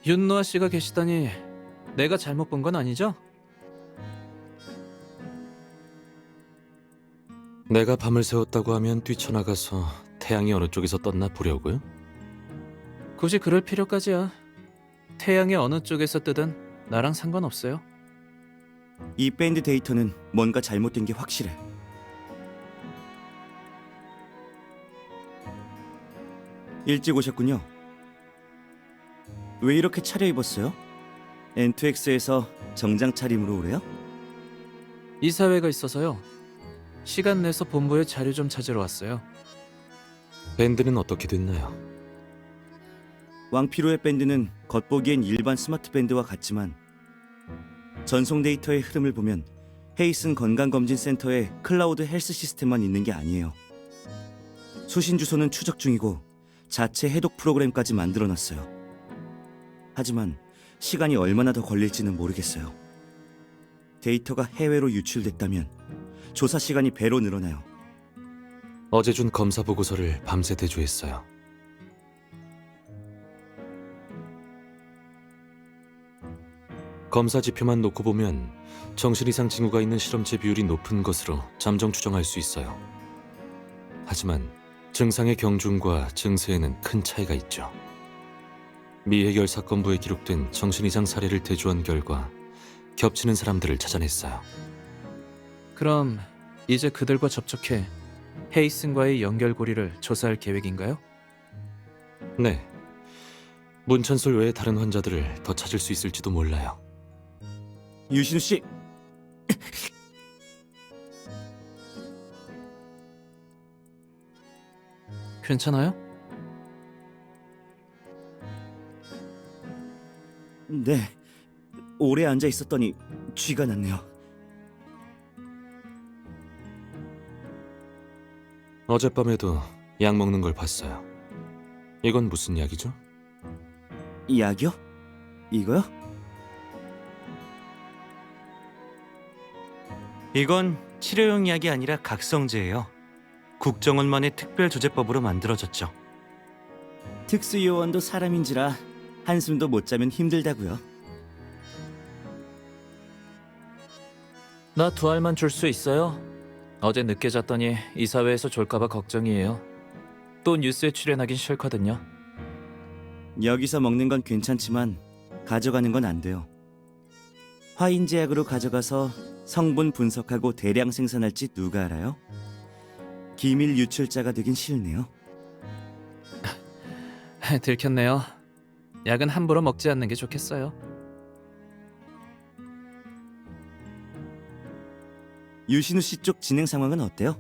윤노아 씨가 계시다니 내가 잘못 본 건 아니죠? 내가 밤을 새웠다고 하면 뛰쳐나가서 태양이 어느 쪽에서 떴나 보려고요? 굳이 그럴 필요까지야. 태양이 어느 쪽에서 뜨든 나랑 상관없어요. 이 밴드 데이터는 뭔가 잘못된 게 확실해. 일찍 오셨군요. 왜 이렇게 차려입었어요? N2X에서 정장 차림으로 오래요? 이사회가 있어서요. 시간 내서 본부에 자료 좀 찾으러 왔어요. 밴드는 어떻게 됐나요? 왕피로의 밴드는 겉보기엔 일반 스마트 밴드와 같지만 전송 데이터의 흐름을 보면 헤이슨 건강검진센터에 클라우드 헬스 시스템만 있는 게 아니에요. 수신 주소는 추적 중이고 자체 해독 프로그램까지 만들어놨어요. 하지만 시간이 얼마나 더 걸릴지는 모르겠어요. 데이터가 해외로 유출됐다면 조사 시간이 배로 늘어나요. 어제 준 검사 보고서를 밤새 대조했어요. 검사 지표만 놓고 보면 정신 이상 징후가 있는 실험체 비율이 높은 것으로 잠정 추정할 수 있어요. 하지만 증상의 경중과 증세에는 큰 차이가 있죠. 미해결 사건부에 기록된 정신 이상 사례를 대조한 결과 겹치는 사람들을 찾아냈어요. 그럼 이제 그들과 접촉해 헤이슨과의 연결고리를 조사할 계획인가요? 네. 문천솔 외에 다른 환자들을 더 찾을 수 있을지도 몰라요. 유신우 씨, 괜찮아요? 네, 오래 앉아 있었더니 쥐가 났네요. 어젯밤에도 약 먹는 걸 봤어요. 이건 무슨 약이죠? 약이요? 이거요? 이건 치료용 약이 아니라 각성제예요. 국정원만의 특별조제법으로 만들어졌죠. 특수요원도 사람인지라 한숨도 못 자면 힘들다고요. 나 2알만 줄 수 있어요? 어제 늦게 잤더니 이사회에서 졸까봐 걱정이에요. 또 뉴스에 출연하긴 싫거든요. 여기서 먹는 건 괜찮지만 가져가는 건 안 돼요. 화인제약으로 가져가서 성분 분석하고 대량 생산할지 누가 알아요? 기밀 유출자가 되긴 싫네요. 들켰네요. 약은 함부로 먹지 않는 게 좋겠어요. 유신우 씨 쪽 진행 상황은 어때요?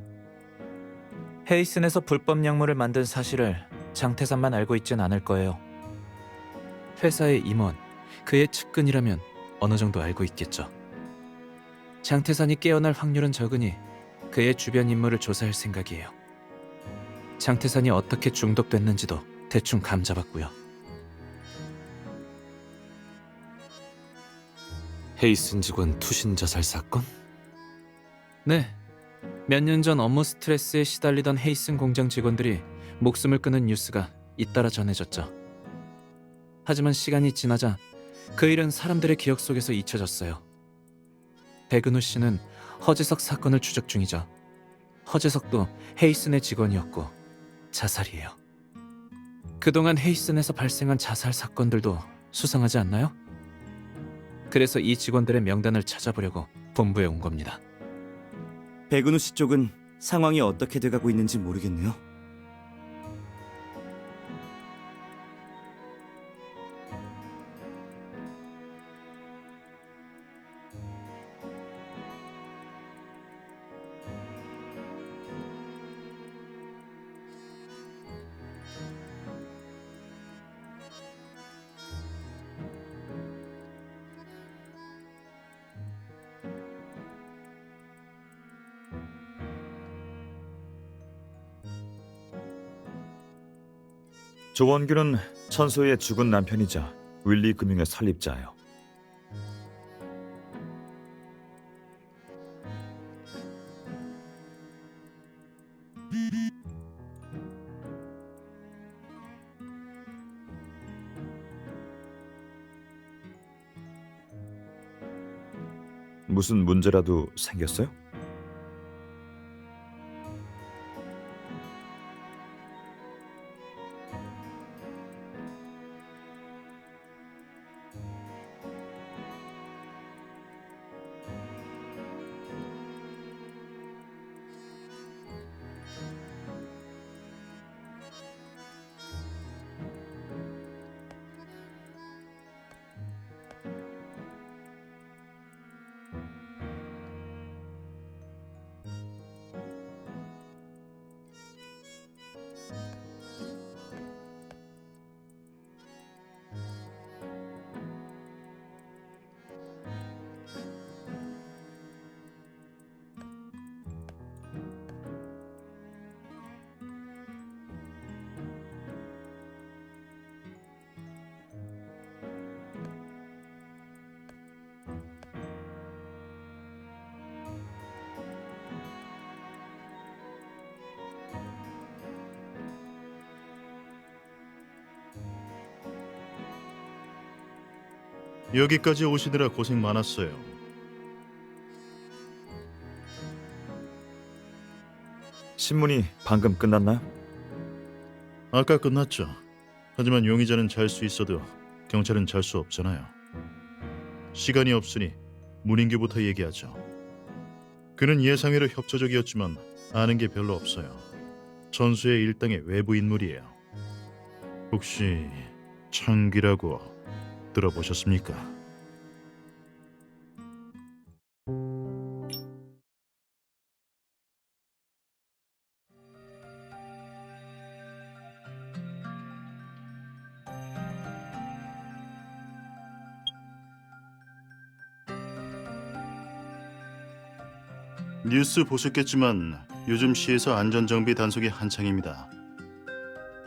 헤이슨에서 불법 약물을 만든 사실을 장태산만 알고 있진 않을 거예요. 회사의 임원, 그의 측근이라면 어느 정도 알고 있겠죠. 장태산이 깨어날 확률은 적으니 그의 주변 인물을 조사할 생각이에요. 장태산이 어떻게 중독됐는지도 대충 감잡았고요. 헤이슨 직원 투신 자살 사건? 네, 몇 년 전 업무 스트레스에 시달리던 헤이슨 공장 직원들이 목숨을 끊은 뉴스가 잇따라 전해졌죠. 하지만 시간이 지나자 그 일은 사람들의 기억 속에서 잊혀졌어요. 백은우 씨는 허재석 사건을 추적 중이죠. 허재석도 헤이슨의 직원이었고 자살이에요. 그동안 헤이슨에서 발생한 자살 사건들도 수상하지 않나요? 그래서 이 직원들의 명단을 찾아보려고 본부에 온 겁니다. 백은우 씨 쪽은 상황이 어떻게 돼가고 있는지 모르겠네요. 조원규는 천소의 죽은 남편이자 윌리 금융의 설립자예요. 무슨 문제라도 생겼어요? 여기까지 오시느라 고생 많았어요. 신문이 방금 끝났나요? 아까 끝났죠. 하지만 용의자는 잘 수 있어도 경찰은 잘 수 없잖아요. 시간이 없으니 문인규부터 얘기하죠. 그는 예상외로 협조적이었지만 아는 게 별로 없어요. 전수의 일당의 외부 인물이에요. 혹시 창기라고 들어보셨습니까? 뉴스 보셨겠지만 요즘 시에서 안전정비 단속이 한창입니다.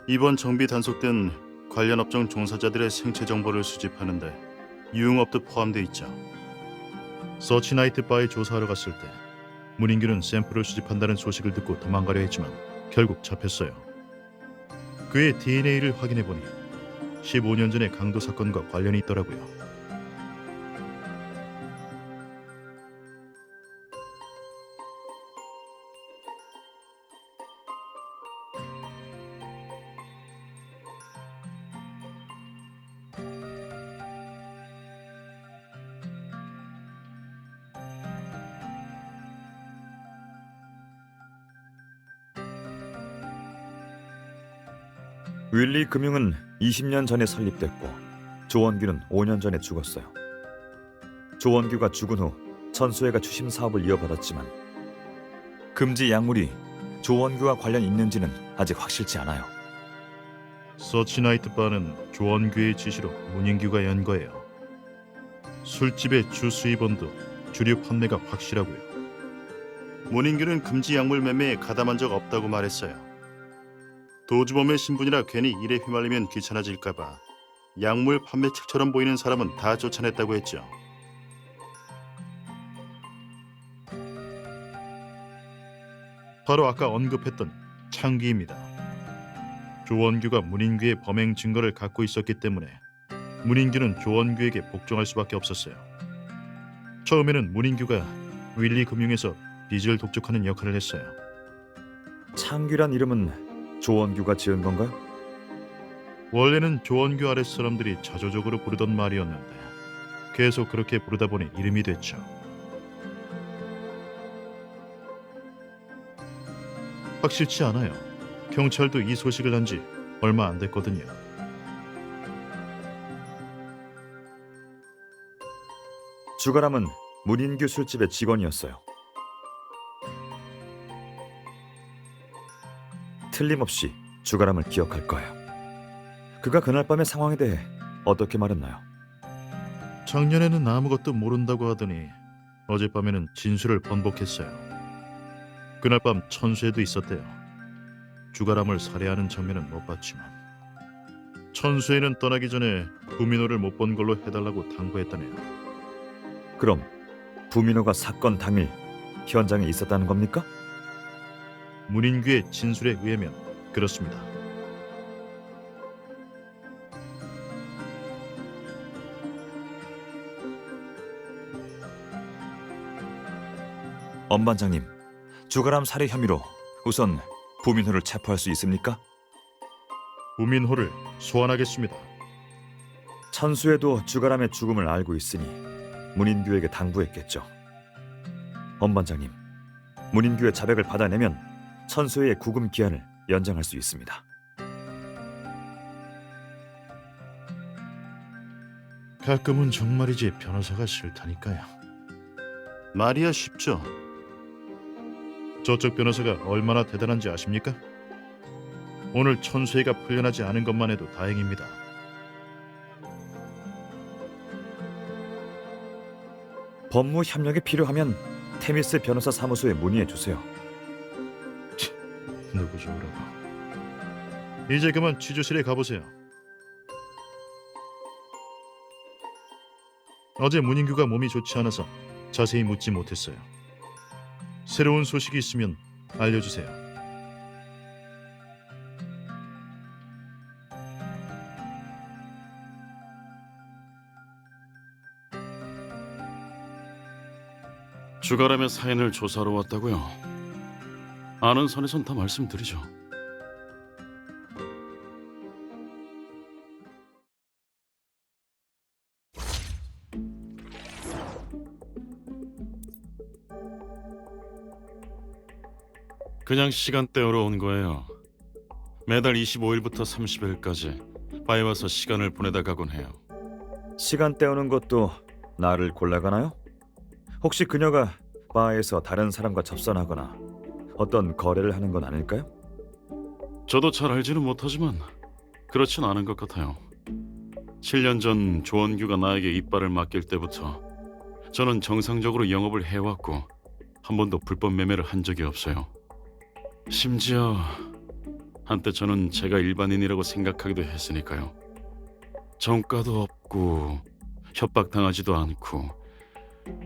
이번 정비 단속 땐 관련 업종 종사자들의 생체 정보를 수집하는데 유흥업도 포함돼 있죠. 서치나이트 바에 조사하러 갔을 때 문인규는 샘플을 수집한다는 소식을 듣고 도망가려 했지만 결국 잡혔어요. 그의 DNA를 확인해보니 15년 전의 강도 사건과 관련이 있더라고요. 윌리 금융은 20년 전에 설립됐고 조원규는 5년 전에 죽었어요. 조원규가 죽은 후 천수회가 추심 사업을 이어받았지만 금지 약물이 조원규와 관련 있는지는 아직 확실치 않아요. 서치나이트 바는 조원규의 지시로 문인규가 연 거예요. 술집의 주 수입원도 주류 판매가 확실하고요. 문인규는 금지 약물 매매에 가담한 적 없다고 말했어요. 도주범의 신분이라 괜히 일에 휘말리면 귀찮아질까봐 약물 판매책처럼 보이는 사람은 다 쫓아냈다고 했죠. 바로 아까 언급했던 창기입니다. 조원규가 문인규의 범행 증거를 갖고 있었기 때문에 문인규는 조원규에게 복종할 수밖에 없었어요. 처음에는 문인규가 윌리 금융에서 빚을 독촉하는 역할을 했어요. 창규란 이름은 조원규가 지은 건가요? 원래는 조원규 아랫 사람들이 자조적으로 부르던 말이었는데 계속 그렇게 부르다 보니 이름이 됐죠. 확실치 않아요. 경찰도 이 소식을 한 지 얼마 안 됐거든요. 주가람은 문인규 술집의 직원이었어요. 틀림없이 주가람을 기억할 거예요. 그가 그날 밤의 상황에 대해 어떻게 말했나요? 작년에는 아무것도 모른다고 하더니 어젯밤에는 진술을 번복했어요. 그날 밤 천수에도 있었대요. 주가람을 살해하는 장면은 못 봤지만 천수에는 떠나기 전에 부민호를 못 본 걸로 해달라고 당부했다네요. 그럼 부민호가 사건 당일 현장에 있었다는 겁니까? 문인규의 진술에 의하면 그렇습니다. 엄반장님, 주가람 살해 혐의로 우선 부민호를 체포할 수 있습니까? 우민호를 소환하겠습니다. 천수에도 주가람의 죽음을 알고 있으니 문인규에게 당부했겠죠. 엄반장님, 문인규의 자백을 받아내면 천수의 구금 기한을 연장할 수 있습니다. 가끔은 정말이지 변호사가 싫다니까요. 말이야 쉽죠. 저쪽 변호사가 얼마나 대단한지 아십니까? 오늘 천수혜가 풀려나지 않은 것만 해도 다행입니다. 법무 협력이 필요하면 테미스 변호사 사무소에 문의해 주세요. 누구 좋으라고. 이제 그만 취조실에 가보세요. 어제 문인규가 몸이 좋지 않아서 자세히 묻지 못했어요. 새로운 소식이 있으면 알려주세요. 주가람의 사연을 조사하러 왔다고요? 아는 선에선 다 말씀드리죠. 그냥 시간 때우러 온 거예요. 매달 25일부터 30일까지 바에 와서 시간을 보내다 가곤 해요. 시간 때우는 것도 나를 골라가나요? 혹시 그녀가 바에서 다른 사람과 접선하거나 어떤 거래를 하는 건 아닐까요? 저도 잘 알지는 못하지만 그렇진 않은 것 같아요. 7년 전 조원규가 나에게 이빨을 맡길 때부터 저는 정상적으로 영업을 해왔고 한 번도 불법 매매를 한 적이 없어요. 심지어 한때 저는 제가 일반인이라고 생각하기도 했으니까요. 정가도 없고 협박당하지도 않고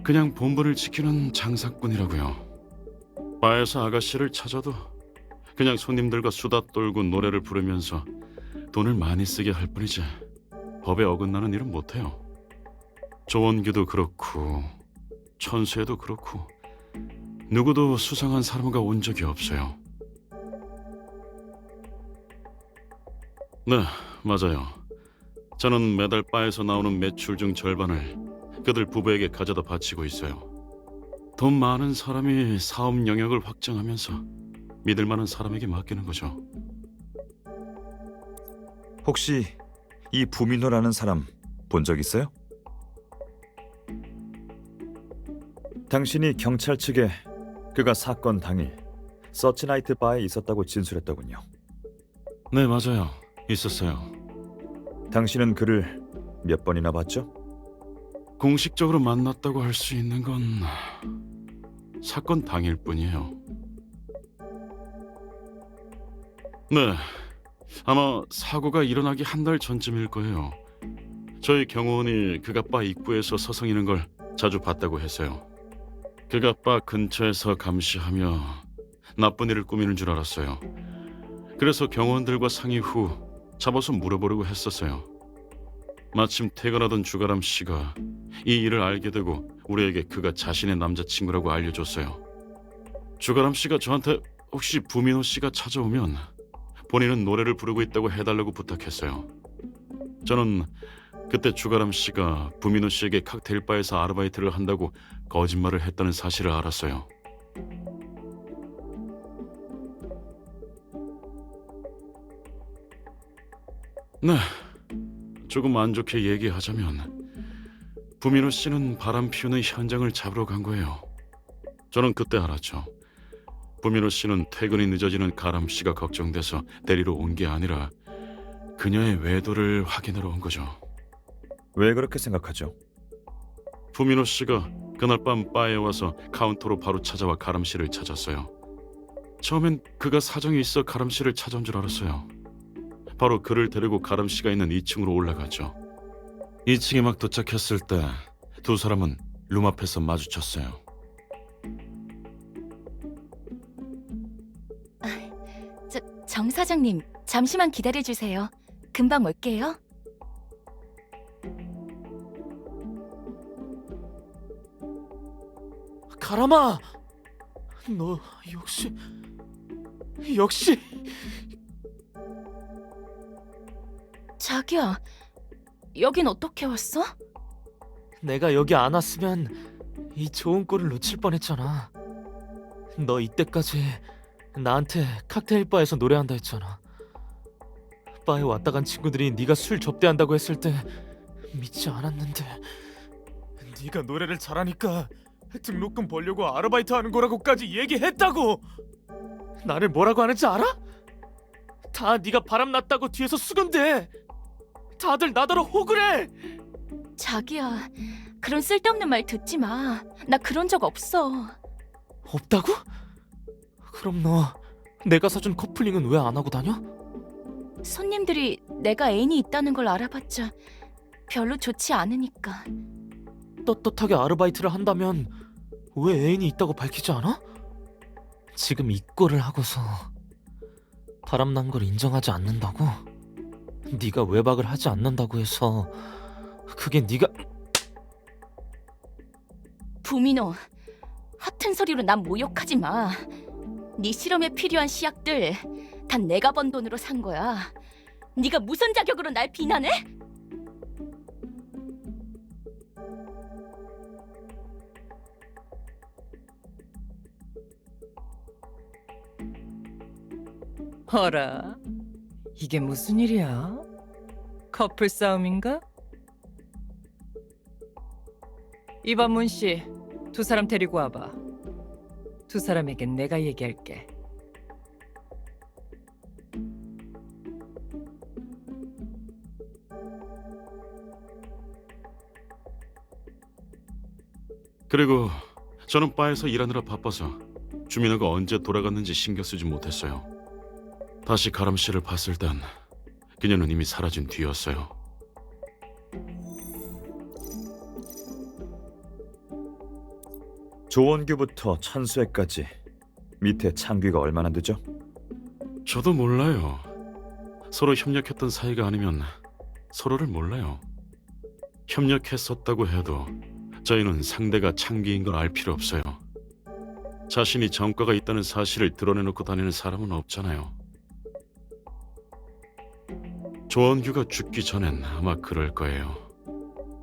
그냥 본분을 지키는 장사꾼이라고요. 바에서 아가씨를 찾아도 그냥 손님들과 수다 떨고 노래를 부르면서 돈을 많이 쓰게 할 뿐이지 법에 어긋나는 일은 못해요. 조원규도 그렇고 천수에도 그렇고 누구도 수상한 사람과 온 적이 없어요. 네, 맞아요. 저는 매달 바에서 나오는 매출 중 절반을 그들 부부에게 가져다 바치고 있어요. 돈 많은 사람이 사업 영역을 확장하면서 믿을 만한 사람에게 맡기는 거죠. 혹시 이 부민호라는 사람 본 적 있어요? 당신이 경찰 측에 그가 사건 당일 서치나이트 바에 있었다고 진술했더군요. 네, 맞아요. 있었어요. 당신은 그를 몇 번이나 봤죠? 공식적으로 만났다고 할 수 있는 건 사건 당일뿐이에요. 네, 아마 사고가 일어나기 한 달 전쯤일 거예요. 저희 경호원이 그가 바 입구에서 서성이는 걸 자주 봤다고 했어요. 그가 바 근처에서 감시하며 나쁜 일을 꾸미는 줄 알았어요. 그래서 경호원들과 상의 후 잡아서 물어보려고 했었어요. 마침 퇴근하던 주가람 씨가 이 일을 알게 되고 우리에게 그가 자신의 남자친구라고 알려줬어요. 주가람 씨가 저한테 혹시 부민호 씨가 찾아오면 본인은 노래를 부르고 있다고 해달라고 부탁했어요. 저는 그때 주가람 씨가 부민호 씨에게 칵테일 바에서 아르바이트를 한다고 거짓말을 했다는 사실을 알았어요. 네, 조금 안 좋게 얘기하자면 부민호 씨는 바람 피우는 현장을 잡으러 간 거예요. 저는 그때 알았죠. 부민호 씨는 퇴근이 늦어지는 가람 씨가 걱정돼서 데리러 온 게 아니라 그녀의 외도를 확인하러 온 거죠. 왜 그렇게 생각하죠? 부민호 씨가 그날 밤 바에 와서 카운터로 바로 찾아와 가람 씨를 찾았어요. 처음엔 그가 사정이 있어 가람 씨를 찾아온 줄 알았어요. 바로 그를 데리고 가람 씨가 있는 2층으로 올라갔죠. 2층에 막 도착했을 때 두 사람은 룸 앞에서 마주쳤어요. 정 사장님, 잠시만 기다려주세요. 금방 올게요. 가람아! 너 역시 자기야, 여긴 어떻게 왔어? 내가 여기 안 왔으면 이 좋은 꼴을 놓칠 뻔했잖아. 너 이때까지 나한테 칵테일 바에서 노래한다 했잖아. 바에 왔다 간 친구들이 네가 술 접대한다고 했을 때 믿지 않았는데 네가 노래를 잘하니까 등록금 벌려고 아르바이트 하는 거라고까지 얘기했다고. 나를 뭐라고 하는지 알아? 다 네가 바람났다고 뒤에서 수근대. 다들 나더러 호구를 해. 자기야, 그런 쓸데없는 말 듣지 마. 나 그런 적 없어. 없다고? 그럼 너 내가 사준 커플링은 왜 안 하고 다녀? 손님들이 내가 애인이 있다는 걸 알아봤자 별로 좋지 않으니까. 떳떳하게 아르바이트를 한다면 왜 애인이 있다고 밝히지 않아? 지금 이 꼴을 하고서 바람난 걸 인정하지 않는다고? 네가 외박을 하지 않는다고 해서 그게 네가 부민호, 허튼 소리로 난 모욕하지 마. 네 실험에 필요한 시약들 다 내가 번 돈으로 산 거야. 네가 무슨 자격으로 날 비난해? 어라, 이게 무슨 일이야? 커플 싸움인가? 이반문 씨, 두 사람 데리고 와봐. 두 사람에겐 내가 얘기할게. 그리고 저는 바에서 일하느라 바빠서 주민호가 언제 돌아갔는지 신경 쓰지 못했어요. 다시 가람 씨를 봤을 땐 그녀는 이미 사라진 뒤였어요. 조원규부터 천수회까지 밑에 창규가 얼마나 되죠? 저도 몰라요. 서로 협력했던 사이가 아니면 서로를 몰라요. 협력했었다고 해도 저희는 상대가 창기인 걸 알 필요 없어요. 자신이 전과가 있다는 사실을 드러내놓고 다니는 사람은 없잖아요. 조원규가 죽기 전엔 아마 그럴 거예요.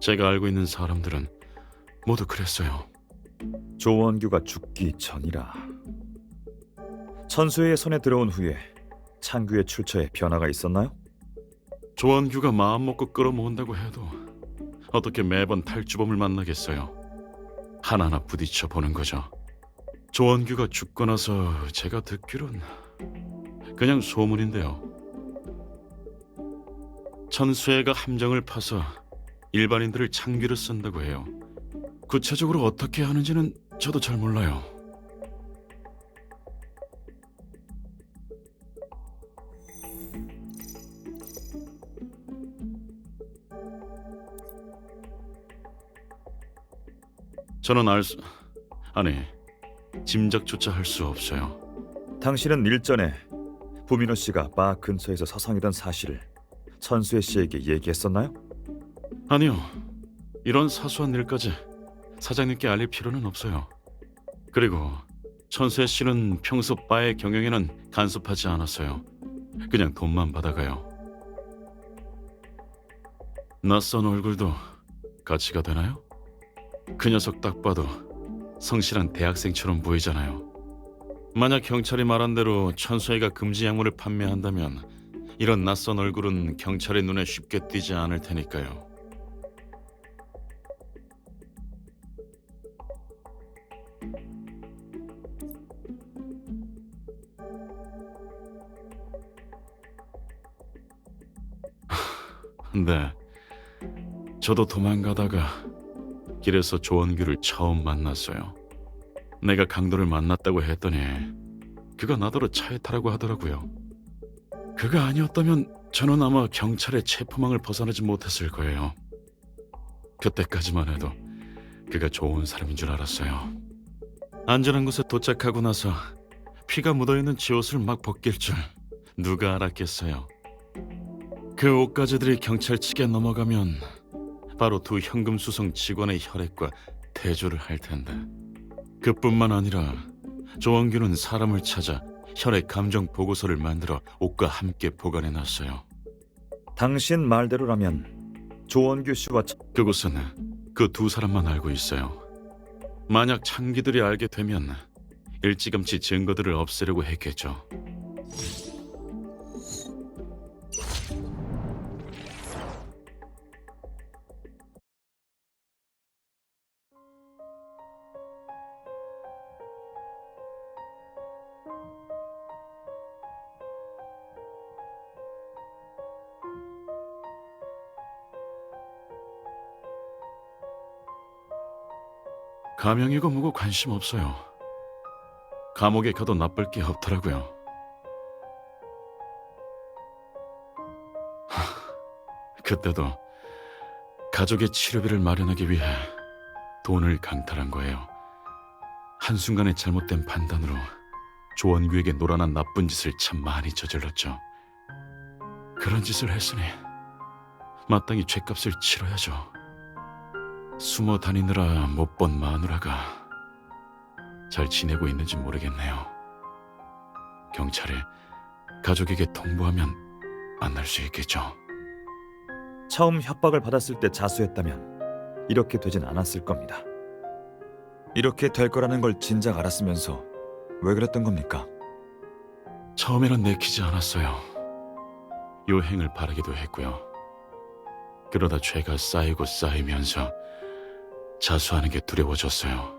제가 알고 있는 사람들은 모두 그랬어요. 조원규가 죽기 전이라. 천수회의 손에 들어온 후에 창규의 출처에 변화가 있었나요? 조원규가 마음먹고 끌어모은다고 해도 어떻게 매번 탈주범을 만나겠어요. 하나하나 부딪혀 보는 거죠. 조원규가 죽고 나서 제가 듣기론 그냥 소문인데요. 천수회가 함정을 파서 일반인들을 창기로 쓴다고 해요. 구체적으로 어떻게 하는지는 저도 잘 몰라요. 저는 아니, 짐작조차 할 수 없어요. 당신은 일전에 부민호 씨가 바 근처에서 서성이던 사실을 천수회 씨에게 얘기했었나요? 아니요. 이런 사소한 일까지 사장님께 알릴 필요는 없어요. 그리고 천수혜 씨는 평소 바의 경영에는 간섭하지 않았어요. 그냥 돈만 받아가요. 낯선 얼굴도 가치가 되나요? 그 녀석 딱 봐도 성실한 대학생처럼 보이잖아요. 만약 경찰이 말한 대로 천수혜가 금지 약물을 판매한다면 이런 낯선 얼굴은 경찰의 눈에 쉽게 띄지 않을 테니까요. 네, 저도 도망가다가 길에서 조원규를 처음 만났어요. 내가 강도를 만났다고 했더니 그가 나더러 차에 타라고 하더라고요. 그가 아니었다면 저는 아마 경찰의 체포망을 벗어나지 못했을 거예요. 그때까지만 해도 그가 좋은 사람인 줄 알았어요. 안전한 곳에 도착하고 나서 피가 묻어있는 지 옷을 막 벗길 줄 누가 알았겠어요. 그 옷가지들이 경찰 측에 넘어가면 바로 두 현금수송 직원의 혈액과 대조를 할 텐데, 그뿐만 아니라 조원규는 사람을 찾아 혈액 감정 보고서를 만들어 옷과 함께 보관해 놨어요. 당신 말대로라면 조원규 씨와 그곳은 그 두 사람만 알고 있어요. 만약 창기들이 알게 되면 일찌감치 증거들을 없애려고 했겠죠. 가명이고 뭐고 관심 없어요. 감옥에 가도 나쁠 게 없더라고요. 그때도 가족의 치료비를 마련하기 위해 돈을 강탈한 거예요. 한순간의 잘못된 판단으로 조원규에게 노란한 나쁜 짓을 참 많이 저질렀죠. 그런 짓을 했으니 마땅히 죗값을 치러야죠. 숨어 다니느라 못 본 마누라가 잘 지내고 있는지 모르겠네요. 경찰에 가족에게 통보하면 만날 수 있겠죠. 처음 협박을 받았을 때 자수했다면 이렇게 되진 않았을 겁니다. 이렇게 될 거라는 걸 진작 알았으면서 왜 그랬던 겁니까? 처음에는 내키지 않았어요. 요행을 바라기도 했고요. 그러다 죄가 쌓이고 쌓이면서 자수하는 게 두려워졌어요.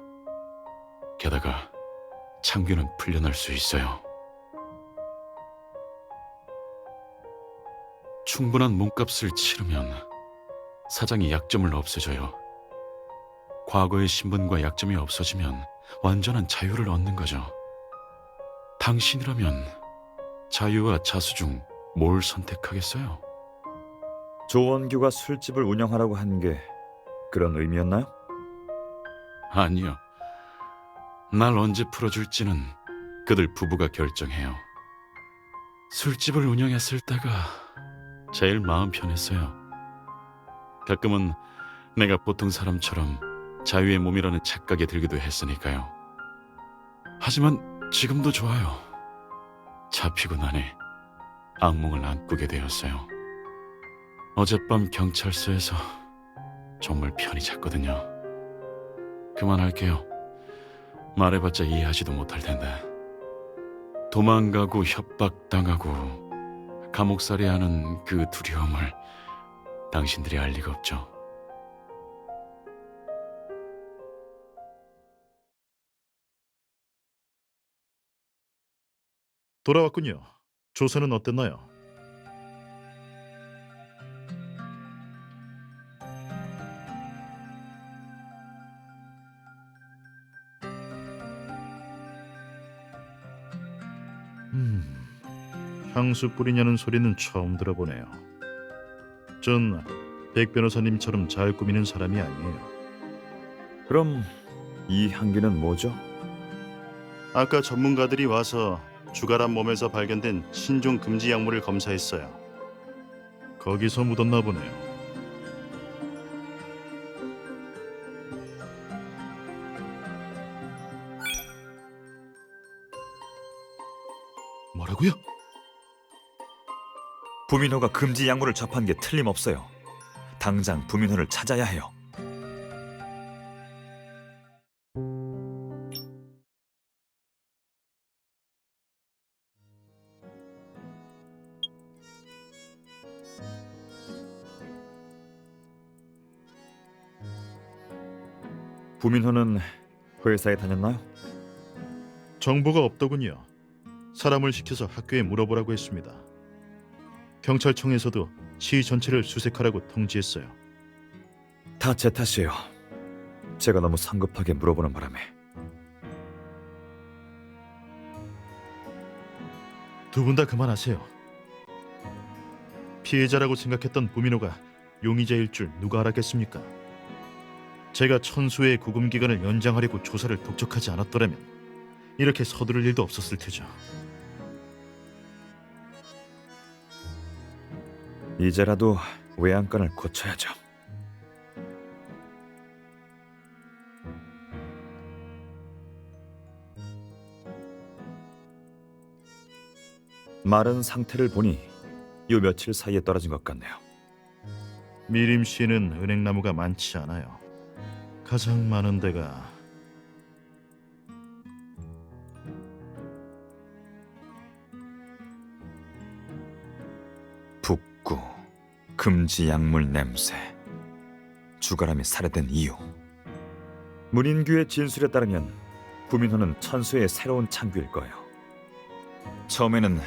게다가 창규는 풀려날 수 있어요. 충분한 몸값을 치르면 사장이 약점을 없애줘요. 과거의 신분과 약점이 없어지면 완전한 자유를 얻는 거죠. 당신이라면 자유와 자수 중 뭘 선택하겠어요? 조원규가 술집을 운영하라고 한 게 그런 의미였나요? 아니요. 날 언제 풀어줄지는 그들 부부가 결정해요. 술집을 운영했을 때가 제일 마음 편했어요. 가끔은 내가 보통 사람처럼 자유의 몸이라는 착각에 들기도 했으니까요. 하지만 지금도 좋아요. 잡히고 나니 악몽을 안 꾸게 되었어요. 어젯밤 경찰서에서 정말 편히 잤거든요. 그만할게요. 말해봤자 이해하지도 못할 텐데. 도망가고 협박당하고 감옥살이하는 그 두려움을 당신들이 알 리가 없죠. 돌아왔군요. 조사는 어땠나요? 향수 뿌리냐는 소리는 처음 들어보네요. 전 백 변호사님처럼 잘 꾸미는 사람이 아니에요. 그럼 이 향기는 뭐죠? 아까 전문가들이 와서 주가람 몸에서 발견된 신종 금지 약물을 검사했어요. 거기서 묻었나 보네요. 뭐라고요? 부민호가 금지 약물을 접한 게 틀림없어요. 당장 부민호를 찾아야 해요. 부민호는 회사에 다녔나요? 정보가 없더군요. 사람을 시켜서 학교에 물어보라고 했습니다. 경찰청에서도 시 전체를 수색하라고 통지했어요. 다 제 탓이에요. 제가 너무 성급하게 물어보는 바람에. 두 분 다 그만하세요. 피해자라고 생각했던 부민호가 용의자일 줄 누가 알았겠습니까? 제가 천수의 구금 기간을 연장하려고 조사를 독촉하지 않았더라면 이렇게 서두를 일도 없었을 테죠. 이제라도 외양간을 고쳐야죠. 마른 상태를 보니 요 며칠 사이에 떨어진 것 같네요. 미림시에는 은행나무가 많지 않아요. 가장 많은 데가 북구, 금지 약물 냄새, 주가람이 살해된 이유. 문인규의 진술에 따르면 부민호는 천수의 새로운 창규일 거예요. 처음에는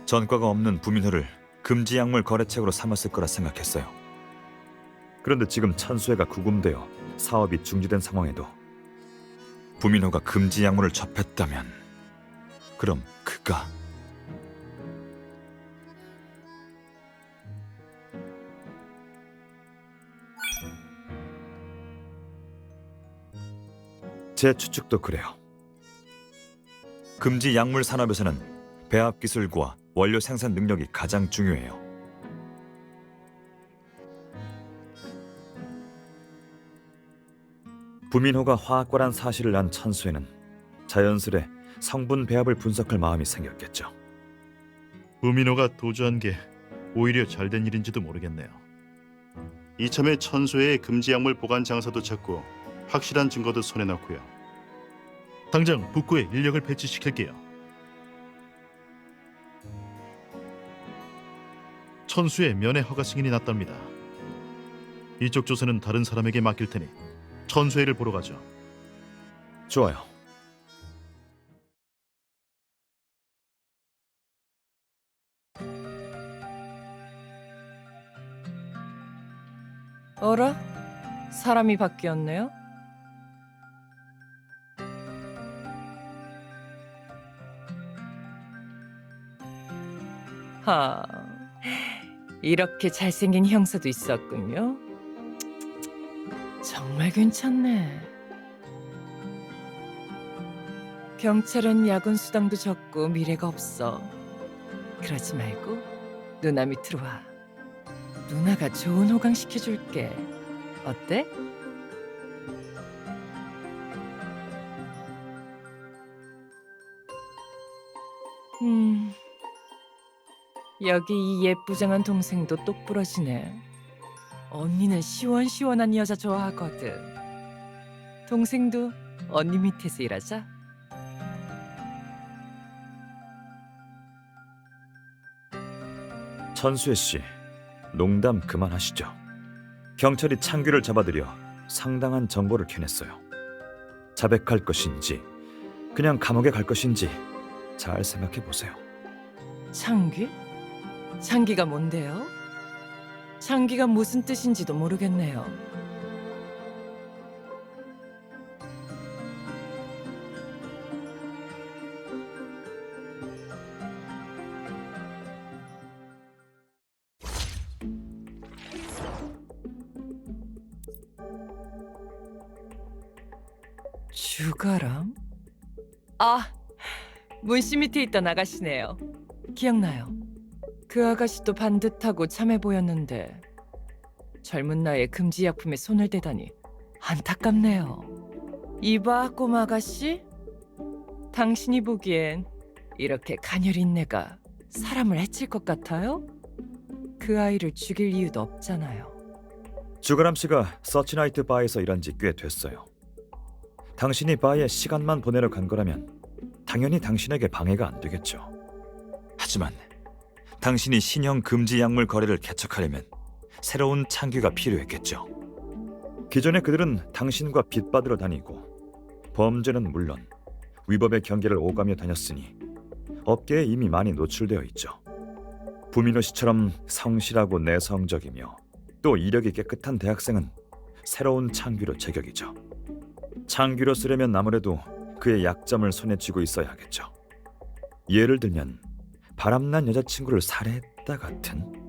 전과가 없는 부민호를 금지 약물 거래책으로 삼았을 거라 생각했어요. 그런데 지금 천수회가 구금되어 사업이 중지된 상황에도 부민호가 금지 약물을 접했다면 그럼 그가 제 추측도 그래요. 금지 약물 산업에서는 배합 기술과 원료 생산 능력이 가장 중요해요. 부민호가 화학과란 사실을 안 천수에는 자연스레 성분 배합을 분석할 마음이 생겼겠죠. 부민호가 도주한 게 오히려 잘된 일인지도 모르겠네요. 이참에 천수의 금지약물 보관 장소도 찾고 확실한 증거도 손에 넣고요. 당장 북구에 인력을 배치시킬게요. 천수의 면회 허가 승인이 났답니다. 이쪽 조사는 다른 사람에게 맡길 테니 천수회를 보러 가죠. 좋아요. 어라? 사람이 바뀌었네요? 하, 이렇게 잘생긴 형사도 있었군요. 정말 괜찮네. 경찰은 야근 수당도 적고 미래가 없어. 그러지 말고 누나 밑으로 와. 누나가 좋은 호강 시켜줄게. 어때? 여기 이 예쁘장한 동생도 똑부러지네. 언니는 시원시원한 여자 좋아하거든. 동생도 언니 밑에서 일하자. 천수혜 씨, 농담 그만하시죠. 경찰이 창규를 잡아들여 상당한 정보를 캐냈어요. 자백할 것인지 그냥 감옥에 갈 것인지 잘 생각해 보세요. 창귀? 창귀가 뭔데요? 창귀가 무슨 뜻인지도 모르겠네요. 주가람? 아, 문씨 밑에 있던 아가씨네요. 기억나요. 그 아가씨도 반듯하고 참해 보였는데 젊은 나이에 금지약품에 손을 대다니 안타깝네요. 이봐, 꼬마 아가씨. 당신이 보기엔 이렇게 가녀린 내가 사람을 해칠 것 같아요? 그 아이를 죽일 이유도 없잖아요. 주가람 씨가 서치나이트 바에서 일한 지 꽤 됐어요. 당신이 바에 시간만 보내러 간 거라면 당연히 당신에게 방해가 안 되겠죠. 하지만 당신이 신형 금지 약물 거래를 개척하려면 새로운 창규가 필요했겠죠. 기존에 그들은 당신과 빚받으러 다니고 범죄는 물론 위법의 경계를 오가며 다녔으니 업계에 이미 많이 노출되어 있죠. 부민호 씨처럼 성실하고 내성적이며 또 이력이 깨끗한 대학생은 새로운 창규로 제격이죠. 창규로 쓰려면 아무래도 그의 약점을 손에 쥐고 있어야 하겠죠. 예를 들면 바람난 여자친구를 살해했다 같은.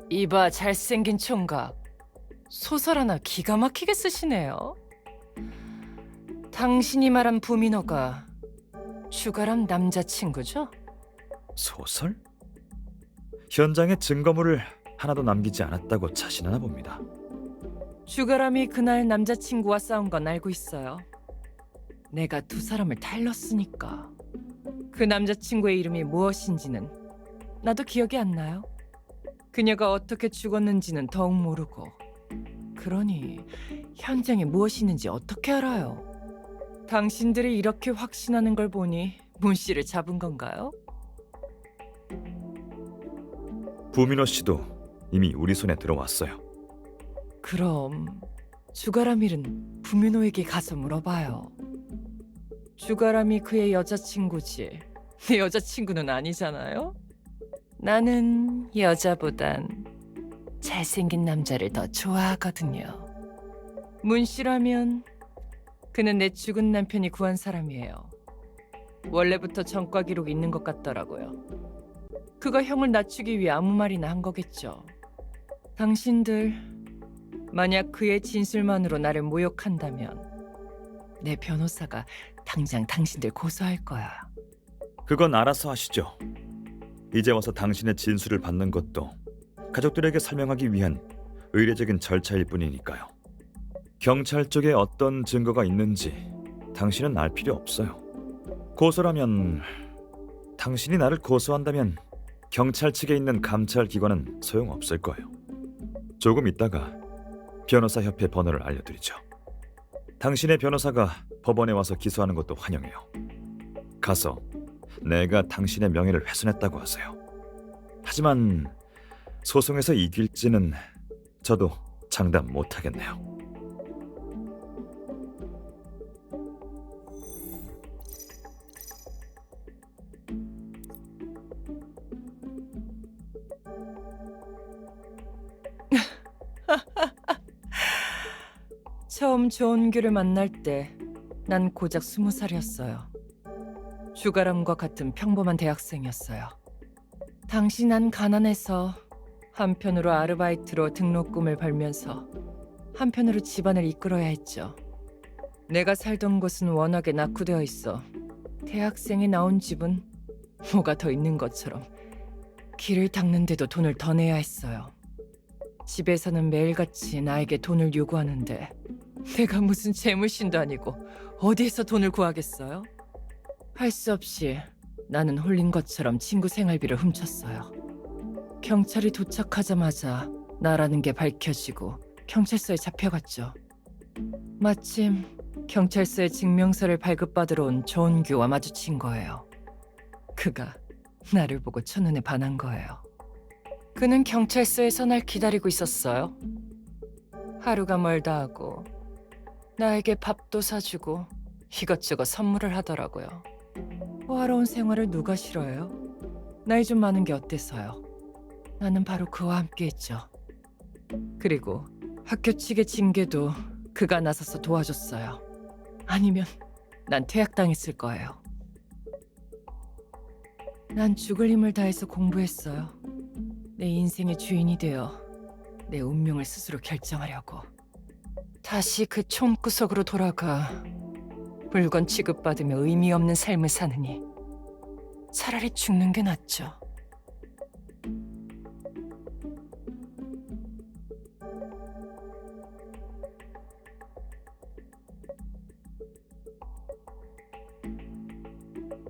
이봐, 잘생긴 총각. 소설 하나 기가 막히게 쓰시네요. 당신이 말한 부민호가 주가람 남자친구죠? 소설? 현장의 증거물을 하나도 남기지 않았다고 자신하나 봅니다. 주가람이 그날 남자친구와 싸운 건 알고 있어요. 내가 두 사람을 달렀으니까. 그 남자친구의 이름이 무엇인지는 나도 기억이 안 나요. 그녀가 어떻게 죽었는지는 더욱 모르고. 그러니 현장에 무엇이 있는지 어떻게 알아요? 당신들이 이렇게 확신하는 걸 보니 문 씨를 잡은 건가요? 부민호 씨도 이미 우리 손에 들어왔어요. 그럼 주가람 일은 부민호에게 가서 물어봐요. 주가람이 그의 여자친구지. 내 여자친구는 아니잖아요? 나는 여자보단 잘생긴 남자를 더 좋아하거든요. 문 씨라면 그는 내 죽은 남편이 구한 사람이에요. 원래부터 전과 기록이 있는 것 같더라고요. 그가 형을 낮추기 위해 아무 말이나 한 거겠죠. 당신들 만약 그의 진술만으로 나를 모욕한다면 내 변호사가 당장 당신들 고소할 거야. 그건 알아서 하시죠. 이제 와서 당신의 진술을 받는 것도 가족들에게 설명하기 위한 의례적인 절차일 뿐이니까요. 경찰 쪽에 어떤 증거가 있는지 당신은 알 필요 없어요. 고소라면 당신이 나를 고소한다면 경찰 측에 있는 감찰 기관은 소용없을 거예요. 조금 있다가 변호사 협회 번호를 알려드리죠. 당신의 변호사가 법원에 와서 기소하는 것도 환영해요. 가서 내가 당신의 명예를 훼손했다고 하세요. 하지만 소송에서 이길지는 저도 장담 못하겠네요. 처음 조은규를 만날 때 난 고작 20살이었어요. 주가람과 같은 평범한 대학생이었어요. 당시 난 가난해서 한편으로 아르바이트로 등록금을 벌면서 한편으로 집안을 이끌어야 했죠. 내가 살던 곳은 워낙에 낙후되어 있어 대학생이 나온 집은 뭐가 더 있는 것처럼 길을 닦는데도 돈을 더 내야 했어요. 집에서는 매일같이 나에게 돈을 요구하는데 내가 무슨 재물신도 아니고 어디에서 돈을 구하겠어요? 할 수 없이 나는 홀린 것처럼 친구 생활비를 훔쳤어요. 경찰이 도착하자마자 나라는 게 밝혀지고 경찰서에 잡혀갔죠. 마침 경찰서에 증명서를 발급받으러 온 조은규와 마주친 거예요. 그가 나를 보고 첫눈에 반한 거예요. 그는 경찰서에서 날 기다리고 있었어요. 하루가 멀다 하고 나에게 밥도 사주고 이것저것 선물을 하더라고요. 호화로운 생활을 누가 싫어해요? 나이 좀 많은 게 어때서요? 나는 바로 그와 함께했죠. 그리고 학교 측의 징계도 그가 나서서 도와줬어요. 아니면 난 퇴학당했을 거예요. 난 죽을 힘을 다해서 공부했어요. 내 인생의 주인이 되어 내 운명을 스스로 결정하려고. 다시 그 촌구석으로 돌아가 물건 취급받으며 의미 없는 삶을 사느니 차라리 죽는 게 낫죠.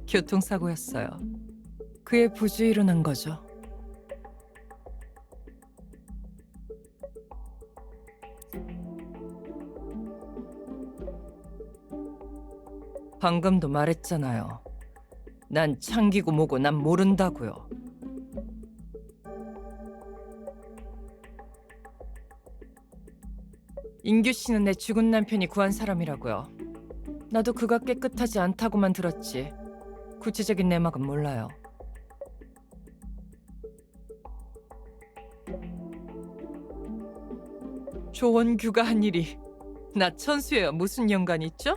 교통사고였어요. 그의 부주의로 난 거죠. 방금도 말했잖아요. 난 창기고 뭐고 난 모른다고요. 인규 씨는 내 죽은 남편이 구한 사람이라고요. 나도 그가 깨끗하지 않다고만 들었지 구체적인 내막은 몰라요. 조원규가 한 일이 나 천수예와 무슨 연관이 있죠?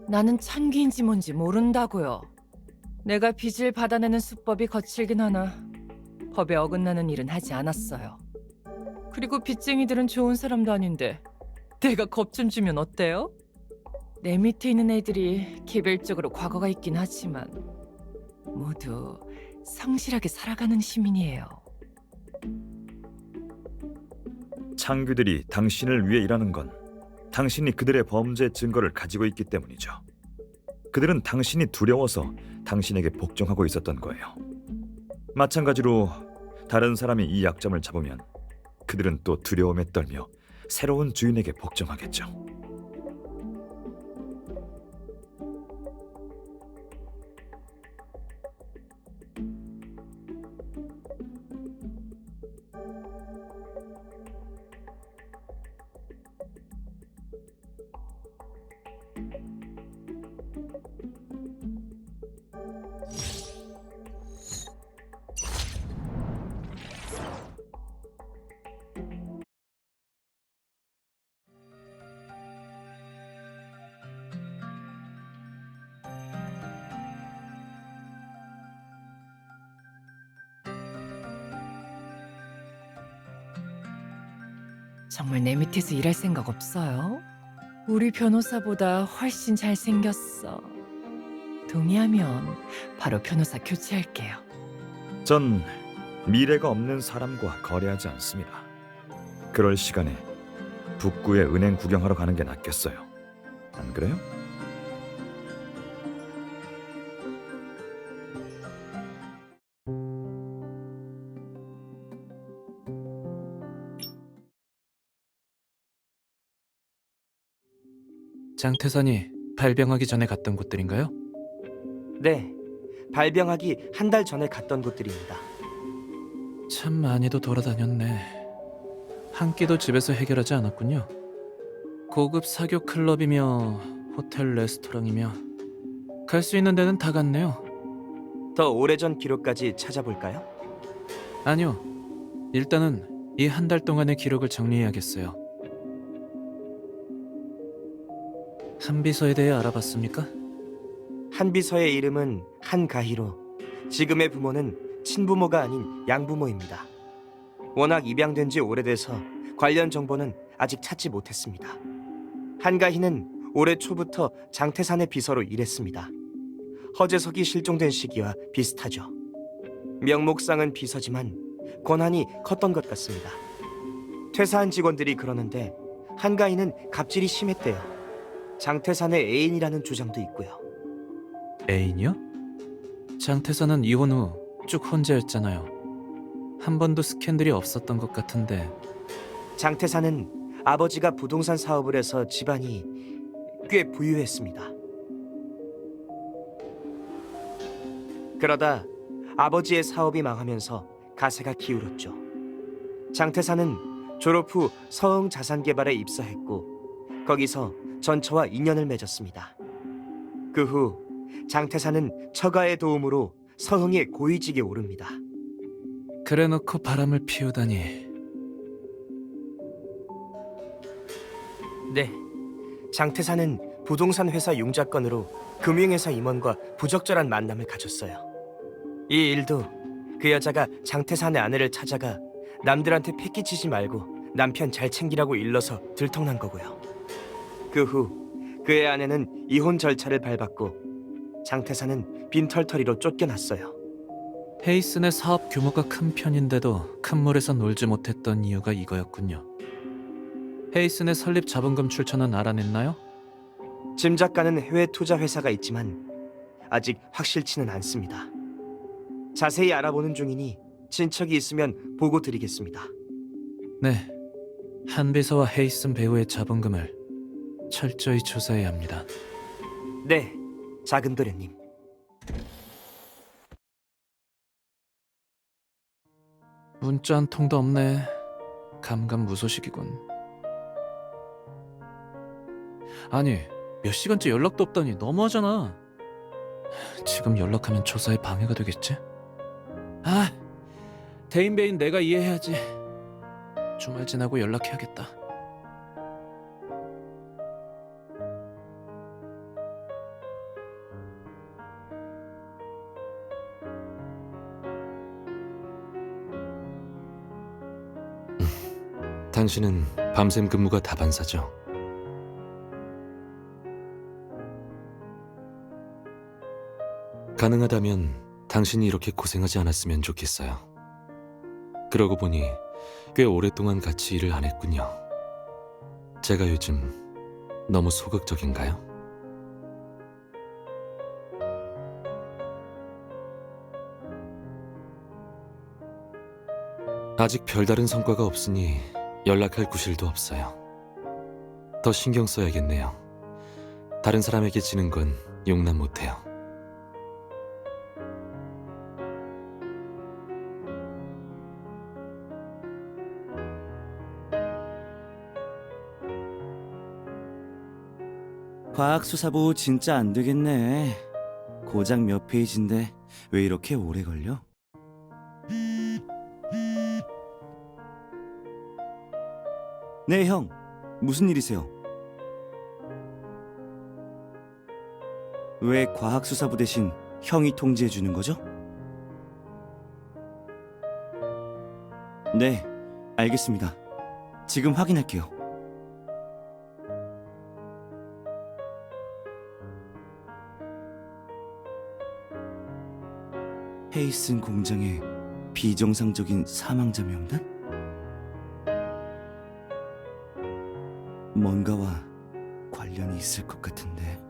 나는 창기인지 뭔지 모른다고요. 내가 빚을 받아내는 수법이 거칠긴 하나 법에 어긋나는 일은 하지 않았어요. 그리고 빚쟁이들은 좋은 사람도 아닌데 내가 겁 좀 주면 어때요? 내 밑에 있는 애들이 개별적으로 과거가 있긴 하지만 모두 성실하게 살아가는 시민이에요. 창규들이 당신을 위해 일하는 건 당신이 그들의 범죄 증거를 가지고 있기 때문이죠. 그들은 당신이 두려워서 당신에게 복종하고 있었던 거예요. 마찬가지로 다른 사람이 이 약점을 잡으면 그들은 또 두려움에 떨며 새로운 주인에게 복종하겠죠. 정말 내 밑에서 일할 생각 없어요? 우리 변호사보다 훨씬 잘생겼어. 동의하면 바로 변호사 교체할게요. 전 미래가 없는 사람과 거래하지 않습니다. 그럴 시간에 북구에 은행 구경하러 가는 게 낫겠어요. 안 그래요? 장태산이 발병하기 전에 갔던 곳들인가요? 네, 발병하기 한 달 전에 갔던 곳들입니다. 참 많이도 돌아다녔네. 한 끼도 집에서 해결하지 않았군요. 고급 사교 클럽이며 호텔 레스토랑이며 갈 수 있는 데는 다 갔네요. 더 오래전 기록까지 찾아볼까요? 아니요. 일단은 이 한 달 동안의 기록을 정리해야겠어요. 한비서에 대해 알아봤습니까? 한비서의 이름은 한가희로, 지금의 부모는 친부모가 아닌 양부모입니다. 워낙 입양된 지 오래돼서 관련 정보는 아직 찾지 못했습니다. 한가희는 올해 초부터 장태산의 비서로 일했습니다. 허재석이 실종된 시기와 비슷하죠. 명목상은 비서지만 권한이 컸던 것 같습니다. 퇴사한 직원들이 그러는데 한가희는 갑질이 심했대요. 장태산의 애인이라는 주장도 있고요. 애인이요? 장태산은 이혼 후 쭉 혼자였잖아요. 한 번도 스캔들이 없었던 것 같은데. 장태산은 아버지가 부동산 사업을 해서 집안이 꽤 부유했습니다. 그러다 아버지의 사업이 망하면서 가세가 기울었죠. 장태산은 졸업 후 서흥 자산개발에 입사했고 거기서 전처와 인연을 맺었습니다. 그 후 장태산은 처가의 도움으로 서흥의 고위직에 오릅니다. 그래놓고 바람을 피우다니. 네, 장태산은 부동산 회사 융자건으로 금융회사 임원과 부적절한 만남을 가졌어요. 이 일도 그 여자가 장태산의 아내를 찾아가 남들한테 패기치지 말고 남편 잘 챙기라고 일러서 들통난 거고요. 그 후 그의 아내는 이혼 절차를 밟았고 장태산은 빈털터리로 쫓겨났어요. 헤이슨의 사업 규모가 큰 편인데도 큰 물에서 놀지 못했던 이유가 이거였군요. 헤이슨의 설립 자본금 출처는 알아냈나요? 짐작가는 해외 투자 회사가 있지만 아직 확실치는 않습니다. 자세히 알아보는 중이니 친척이 있으면 보고 드리겠습니다. 네. 한비서와 헤이슨 배우의 자본금을 철저히 조사해야 합니다. 네, 작은 도련님. 문자 한 통도 없네. 감감무소식이군. 아니, 몇 시간째 연락도 없다니 너무하잖아. 지금 연락하면 조사에 방해가 되겠지? 아, 대인배인 내가 이해해야지. 주말 지나고 연락해야겠다. 당신은 밤샘 근무가 다반사죠. 가능하다면 당신이 이렇게 고생하지 않았으면 좋겠어요. 그러고 보니 꽤 오랫동안 같이 일을 안 했군요. 제가 요즘 너무 소극적인가요? 아직 별다른 성과가 없으니 연락할 구실도 없어요. 더 신경 써야겠네요. 다른 사람에게 지는 건 용납 못해요. 과학수사부 진짜 안 되겠네. 고작 몇 페이지인데 왜 이렇게 오래 걸려? 네, 형. 무슨 일이세요? 왜 과학수사부 대신 형이 통지해 주는 거죠? 네, 알겠습니다. 지금 확인할게요. 헤이슨 공장의 비정상적인 사망자 명단? 뭔가와 관련이 있을 것 같은데.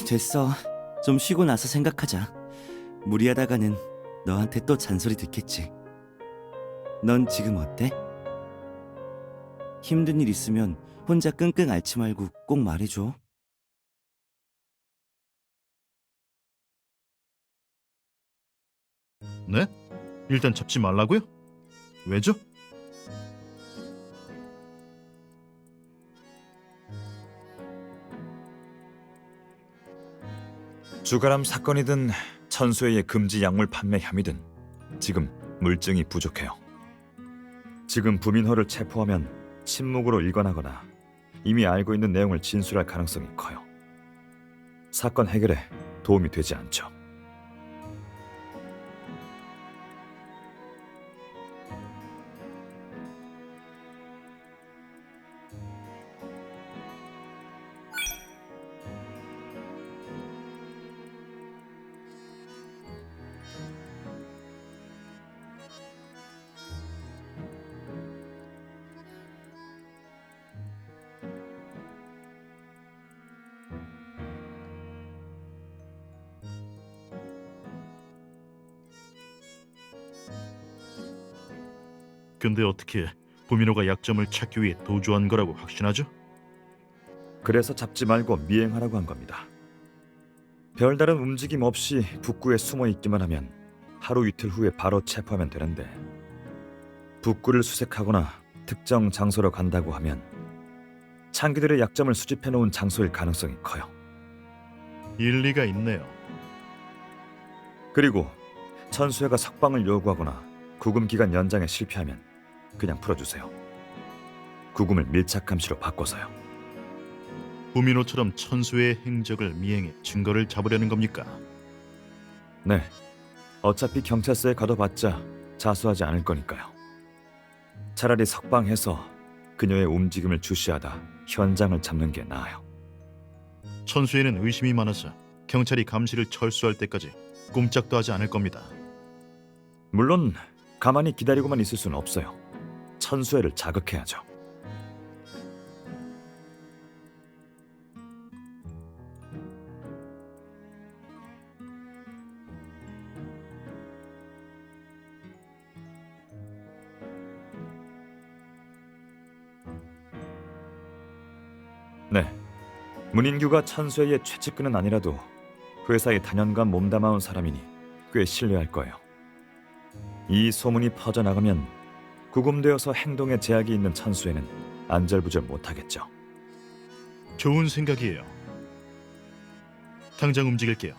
됐어. 좀 쉬고 나서 생각하자. 무리하다가는 너한테 또 잔소리 듣겠지. 넌 지금 어때? 힘든 일 있으면 혼자 끙끙 앓지 말고 꼭 말해줘. 네? 일단 잡지 말라고요? 왜죠? 주가람 사건이든 천수회의 금지 약물 판매 혐의든 지금 물증이 부족해요. 지금 부민호를 체포하면 침묵으로 일관하거나 이미 알고 있는 내용을 진술할 가능성이 커요. 사건 해결에 도움이 되지 않죠. 근데 어떻게 부민호가 약점을 찾기 위해 도주한 거라고 확신하죠? 그래서 잡지 말고 미행하라고 한 겁니다. 별다른 움직임 없이 북구에 숨어 있기만 하면 하루 이틀 후에 바로 체포하면 되는데, 북구를 수색하거나 특정 장소로 간다고 하면 창기들의 약점을 수집해 놓은 장소일 가능성이 커요. 일리가 있네요. 그리고 천수회가 석방을 요구하거나 구금 기간 연장에 실패하면 그냥 풀어주세요. 구금을 밀착 감시로 바꿔서요. 부민호처럼 천수의 행적을 미행해 증거를 잡으려는 겁니까? 네, 어차피 경찰서에 가둬봤자 자수하지 않을 거니까요. 차라리 석방해서 그녀의 움직임을 주시하다 현장을 잡는 게 나아요. 천수에는 의심이 많아서 경찰이 감시를 철수할 때까지 꼼짝도 하지 않을 겁니다. 물론 가만히 기다리고만 있을 수는 없어요. 천수회를 자극해야죠. 네, 문인규가 천수회의 최측근은 아니라도 회사에 단연간 몸담아온 사람이니 꽤 신뢰할 거예요. 이 소문이 퍼져나가면 구금되어서 행동에 제약이 있는 천수회는 안절부절 못하겠죠. 좋은 생각이에요. 당장 움직일게요.